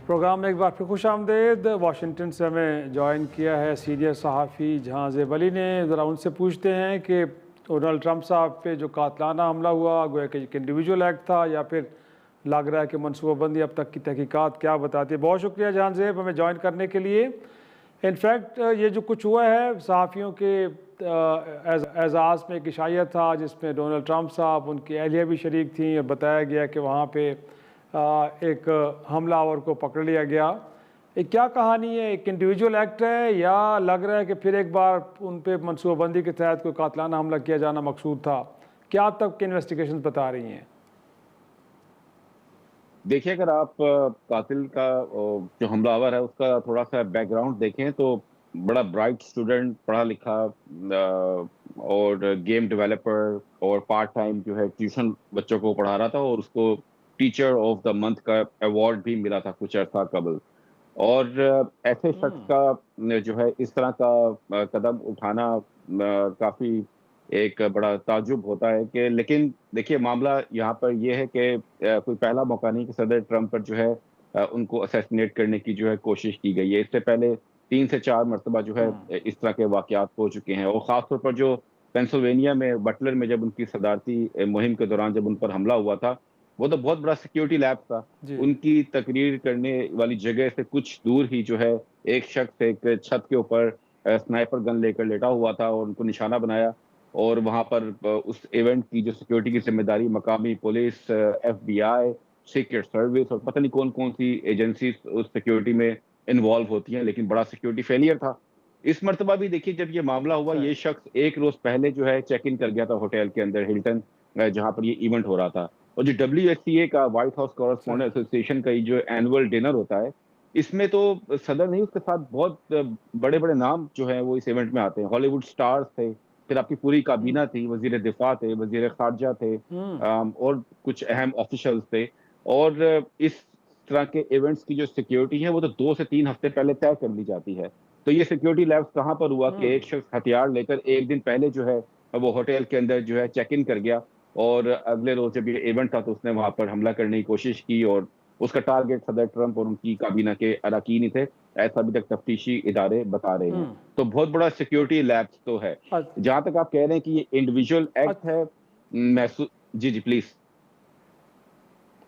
Programme में एक बार फिर खुशामदीद। वाशिंगटन से हमें ज्वाइन किया है सीनियर सहाफ़ी जहां ज़ेब अली ने। ज़रा उनसे पूछते हैं कि डोनाल्ड ट्रंप साहब पे जो कातलाना हमला हुआ गोया कि एक इंडिविजुअल एक्ट था या फिर लग रहा है कि मनसूबाबंदी अब तक की तहकीकात क्या बताती है। बहुत शुक्रिया जहां ज़ेब हमें ज्वाइन करने के लिए। इनफैक्ट ये जो कुछ हुआ है सहाफ़ियों के एजाज़ में एक इशाया था जिसमें डोनाल्ड ट्रंप साहब उनकी अहलिया भी शरीक थी और बताया गया कि वहाँ पे एक हमलावर को पकड़ लिया गया। ये क्या कहानी है? एक इंडिविजुअल एक्ट है या लग रहा है कि फिर एक बार उन पे मनसूबाबंदी के तहत कोई कातलाना हमला किया जाना मकसूद था? क्या अब तक की इन्वेस्टिगेशन बता रही हैं? देखिए, अगर आप कातिल का जो हमलावर है उसका थोड़ा सा बैकग्राउंड देखें तो बड़ा ब्राइट स्टूडेंट, पढ़ा लिखा और गेम डेवलपर और पार्ट टाइम जो है ट्यूशन बच्चों को पढ़ा रहा था और उसको टीचर ऑफ द मंथ का अवार्ड भी मिला था कुछ अर्सा कबल। और ऐसे शख्स हम्म। का जो है इस तरह का कदम उठाना काफी एक बड़ा ताज्जुब होता है कि, लेकिन देखिए मामला यहाँ पर ये है कि कोई पहला मौका नहीं कि सदर ट्रंप पर जो है उनको असैसिनेट करने की जो है कोशिश की गई है। इससे पहले 3 से 4 मर्तबा जो है हम्म। इस तरह के वाकयात हो चुके हैं और ख़ासतौर पर जो पेंसिल्वेनिया में बटलर में जब उनकी सदारती मुहिम के दौरान जब उन पर हमला हुआ था, वो तो बहुत बड़ा सिक्योरिटी लैब था। जी। उनकी तकरीर करने वाली जगह से कुछ दूर ही जो है एक शख्स एक छत के ऊपर स्नाइपर गन लेकर लेटा हुआ था और उनको निशाना बनाया और वहां पर उस इवेंट की जो सिक्योरिटी की जिम्मेदारी मकामी पुलिस, एफबीआई, सीक्रेट सर्विस और पता नहीं कौन कौन सी एजेंसी उस सिक्योरिटी में इन्वॉल्व होती हैं, लेकिन बड़ा सिक्योरिटी फेलियर था। इस मर्तबा भी देखिए जब ये मामला हुआ, सही। ये शख्स एक रोज पहले जो है चेक इन कर गया था होटल के अंदर, हिल्टन, जहां पर ये इवेंट हो रहा था। और जो WSCA का, व्हाइट हाउस सही। कॉरेस्पॉन्डेंट एसोसिएशन का ये जो एनुअल डिनर होता है, इसमें तो सदर नहीं, उसके साथ बहुत बड़े बड़े नाम जो है वो इस इवेंट में आते हैं। हॉलीवुड स्टार्स थे, फिर आपकी पूरी हम्म। काबीना थी, वजीर दिफा थे, वजीर खारजा थे, हम्म। और कुछ अहम ऑफिशियल्स थे। और इस तरह के इवेंट्स की जो सिक्योरिटी है वो तो 2 से 3 हफ्ते पहले तय कर ली जाती है। तो ये सिक्योरिटी लैब्स कहाँ पर हुआ कि हम्म। एक शख्स हथियार लेकर एक दिन पहले जो है वो होटल के अंदर जो है चेक इन कर गया और अगले रोज जब ये इवेंट था तो उसने वहां पर हमला करने की कोशिश की और उसका टारगेट सदर ट्रंप और उनकी काबीना के अरकान ही थे। ऐसा अभी तक तफ्तीशी इदारे बता रहे हैं। हम्म। तो बहुत बड़ा सिक्योरिटी लैब्स तो है। अच्छा। जहां तक आप कह रहे हैं कि ये इंडिविजुअल एक्ट है, महसूस, जी जी प्लीज।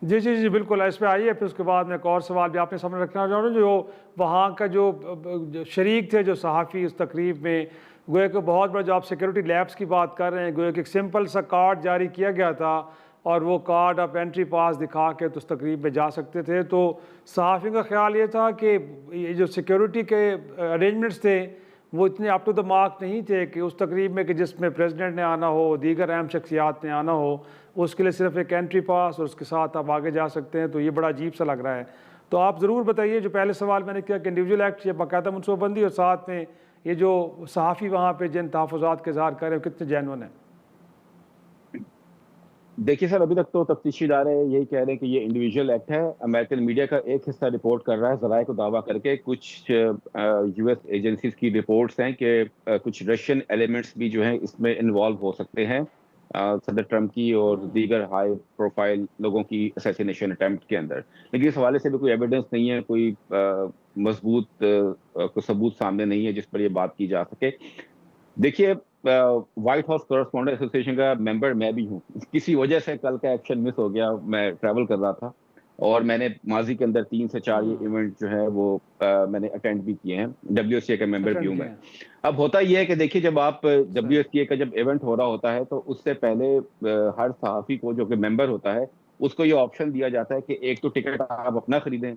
जी, जी, जी, बिल्कुल, इस पे आइए, फिर उसके बाद मैं एक और सवाल भी आपने सामने रखना चाह रहा हूँ। जो वहाँ का जो शरीक थे, जो सहाफ़ी उस तकरीब में, गोया कि बहुत बड़ा, जो आप सिक्योरिटी लैब्स की बात कर रहे हैं, गोया कि एक सिंपल सा कार्ड जारी किया गया था और वो कार्ड आप एंट्री पास दिखा के तो उस तकरीब में जा सकते थे। तो सहाफ़ियों का ख्याल ये था कि ये जो सिक्योरिटी के अरेंजमेंट्स थे वो इतने अप टू द मार्क नहीं थे कि उस तकरीब में कि जिसमें प्रेसिडेंट ने आना हो, दीगर अहम शख्सियात ने आना हो, उसके लिए सिर्फ एक एंट्री पास और उसके साथ आप आगे जा सकते हैं। तो ये बड़ा अजीब सा लग रहा है। तो आप ज़रूर बताइए, जो पहले सवाल मैंने किया कि इंडिविजुअल एक्ट या बाकायदा मनसूबाबंदी और साथ में ये जो सहाफ़ी वहाँ पे जिन तहफ़्फ़ुज़ात के इज़हार कर रहे हैं कितने जेन्युइन हैं? देखिए सर, अभी तक तो तफ्तीशी इदारे यही कह रहे हैं कि ये इंडिविजुअल एक्ट है। अमेरिकन मीडिया का एक हिस्सा रिपोर्ट कर रहा है ज़राए को दावा करके, कुछ यूएस एजेंसीज की रिपोर्ट्स हैं कि कुछ रशियन एलिमेंट्स भी जो हैं इसमें इन्वॉल्व हो सकते हैं, सदर ट्रंप की और हम्म। दीगर हाई प्रोफाइल लोगों की असैसिनेशन अटेम्प्ट के अंदर। लेकिन इस हवाले से भी कोई एविडेंस नहीं है, कोई मजबूत कोई सबूत सामने नहीं है जिस पर ये बात की जा सके। देखिए, व्हाइट हाउस कॉरेस्पॉन्डेंट एसोसिएशन का मेंबर मैं भी हूँ। किसी वजह से कल का एक्शन मिस हो गया, मैं ट्रैवल कर रहा था और मैंने माजी के अंदर 3 से 4 ये हम्म। इवेंट जो है वो मैंने अटेंड भी किए हैं। WSCA का मेंबर भी अटेंड हूँ किए मैं। हैं। अब होता ये है कि देखिए, जब आप सही। WSCA का जब इवेंट हो रहा होता है तो उससे पहले हर सहाफी को जो कि मेंबर होता है उसको ये ऑप्शन दिया जाता है कि एक तो टिकट आप अपना खरीदें।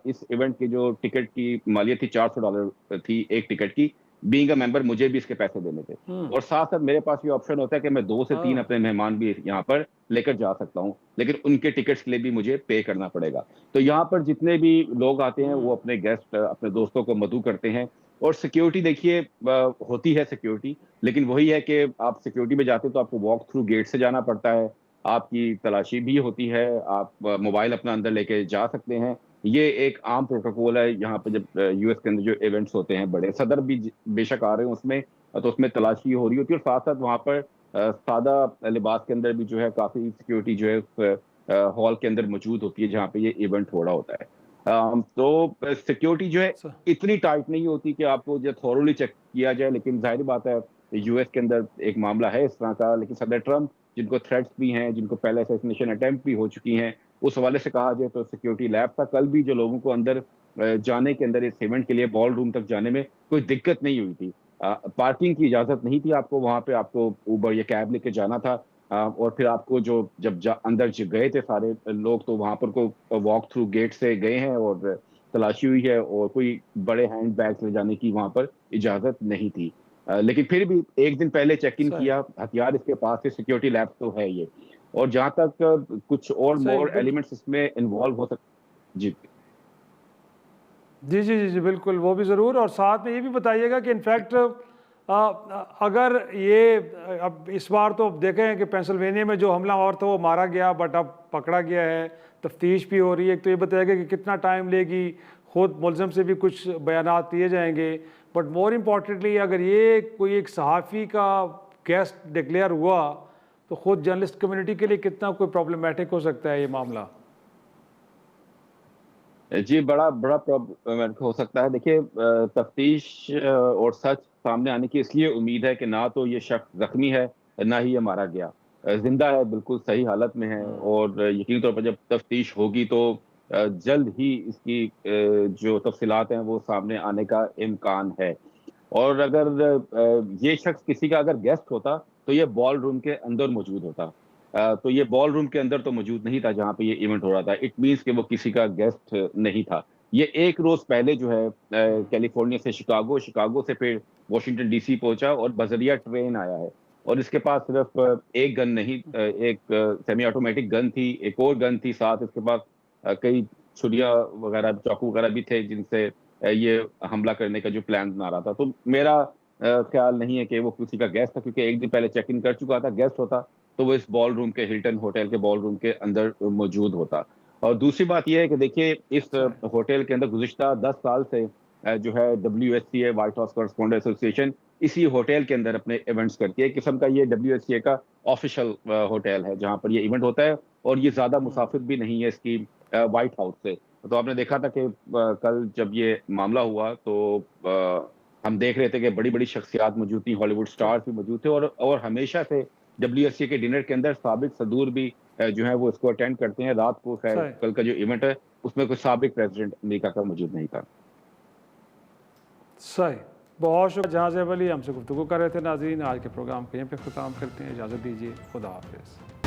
इस इवेंट की जो टिकट की मालियत थी $400 थी एक टिकट की। बीइंग अ मेंबर मुझे भी इसके पैसे देने थे हम्म। और साथ साथ मेरे पास ये ऑप्शन होता है कि मैं 2 से 3 हाँ। अपने मेहमान भी यहाँ पर लेकर जा सकता हूँ, लेकिन उनके टिकट्स के लिए भी मुझे पे करना पड़ेगा। तो यहाँ पर जितने भी लोग आते हैं हम्म। वो अपने गेस्ट, अपने दोस्तों को मदऊ करते हैं। और सिक्योरिटी देखिए, होती है सिक्योरिटी, लेकिन वही है कि आप सिक्योरिटी में जाते हैं तो आपको वॉक थ्रू गेट से जाना पड़ता है, आपकी तलाशी भी होती है, आप मोबाइल अपना अंदर लेके जा सकते हैं। ये एक आम प्रोटोकॉल है यहाँ पे जब यूएस के अंदर जो इवेंट्स होते हैं बड़े, सदर भी बेशक आ रहे हैं उसमें, तो उसमें तलाशी हो रही होती है और साथ साथ वहाँ पर सादा लिबास के अंदर भी जो है काफी सिक्योरिटी जो है उस हॉल के अंदर मौजूद होती है जहाँ पे ये इवेंट हो रहा होता है। तो सिक्योरिटी जो है स- इतनी टाइट नहीं होती कि आपको जो थॉरोली चेक किया जाए, लेकिन जाहिर बात है यूएस के अंदर एक मामला है इस तरह का। लेकिन सदर ट्रम्प, जिनको थ्रेट्स भी हैं, जिनको पहले असैसिनेशन अटेम्प्ट भी हो चुकी हैं, उस हवाले से कहा जाए तो सिक्योरिटी लैब था। कल भी जो लोगों को अंदर जाने के अंदर, इस इवेंट के लिए बॉल रूम तक जाने में कोई दिक्कत नहीं हुई थी। पार्किंग की इजाजत नहीं थी आपको वहां पे, आपको उबर या कैब लेके जाना था। और फिर आपको जो जब अंदर गए थे सारे लोग, तो वहां पर को वॉक थ्रू गेट से गए हैं और तलाशी हुई है, और कोई बड़े हैंड बैग ले जाने की वहां पर इजाजत नहीं थी। लेकिन फिर भी एक दिन पहले चेक इन सही किया, हथियार इसके पास है, सिक्योरिटी लैब तो है ये। और जहां तक कुछ और सही मोर बिल्कुल। एलिमेंट्स इसमें इन्वॉल्व हो सकते। जी जी, जी, जी, जी, बिल्कुल, वो भी ज़रूर। और साथ में ये भी बताइएगा कि इनफैक्ट अगर ये अब इस बार तो देखें कि पेंसिल्वेनिया में जो हमलावर था वो मारा गया, बट अब पकड़ा गया है, तफ्तीश भी हो रही है। तो ये बताइएगा कि कितना टाइम लेगी, खुद मुलज़म से भी कुछ बयानात दिए जाएंगे, बट मोर इम्पॉर्टेंटली अगर ये कोई एक सहाफ़ी का गेस्ट डिक्लेयर हुआ तो खुद जर्नलिस्ट कम्युनिटी के लिए कितना कोई प्रॉब्लमेटिक हो सकता है ये मामला। जी, बड़ा बड़ा प्रॉब्लम हो सकता है। देखिए, तफ्तीश और सच सामने आने की इसलिए उम्मीद है कि ना तो ये शख्स जख्मी है, ना ही ये मारा गया। जिंदा है, बिल्कुल सही हालत में है। और यकीनी तौर पर जब तफ्तीश होगी तो जल्द ही इसकी जो तफसीलात हैं वो सामने आने का इम्कान है। और अगर ये शख्स किसी का अगर गेस्ट होता तो ये बॉल रूम के अंदर मौजूद होता। तो ये बॉल रूम के अंदर तो मौजूद नहीं था जहां पे ये इवेंट हो रहा था। इट मीन्स कि वो किसी का गेस्ट नहीं था। ये एक रोज पहले जो है कैलिफोर्निया से शिकागो, शिकागो से फिर वॉशिंगटन डीसी पहुंचा और बजरिया ट्रेन आया है। और इसके पास सिर्फ एक गन नहीं, एक सेमी ऑटोमेटिक गन थी, एक और गन थी साथ। इसके पास कई छुरिया वगैरह, चाकू वगैरह भी थे जिनसे ये हमला करने का जो प्लान बना रहा था। तो मेरा ख्याल नहीं है कि वो किसी का गेस्ट था, क्योंकि एक दिन पहले चेक इन कर चुका था। गेस्ट होता तो वो इस बॉल रूम के, हिल्टन होटल के बॉल रूम के अंदर मौजूद होता। और दूसरी बात यह है कि देखिए, इस सही होटल के अंदर गुज़िश्ता 10 साल से जो है WSCA, white house correspondent association, इसी होटल के अंदर अपने इवेंट्स करती है। एक किस्म का ये WSCA का ऑफिशियल होटल है जहां पर ये इवेंट होता है। और ये ज्यादा मुसाफिर भी नहीं है इसकी व्हाइट हाउस से। तो आपने देखा था कि कल जब ये मामला हुआ तो हम देख रहे थे कि बड़ी बड़ी शख्सियात मौजूद थी, हॉलीवुड सही स्टार्स भी मौजूद थे। और हमेशा से WSCA के डिनर के अंदर साबिक सदूर भी जो है वो इसको अटेंड करते हैं। रात को खैर सही कल का जो इवेंट है उसमें कोई साबिक प्रेसिडेंट अमेरिका का मौजूद नहीं था। सही। बहुत शुक्रिया जहाज़ अली, हमसे गुफ्तगू कर रहे थे। नाज़रीन, आज के प्रोग्राम को यहीं पे ख़त्म करते हैं। इजाज़त दीजिए, खुदा हाफिज़।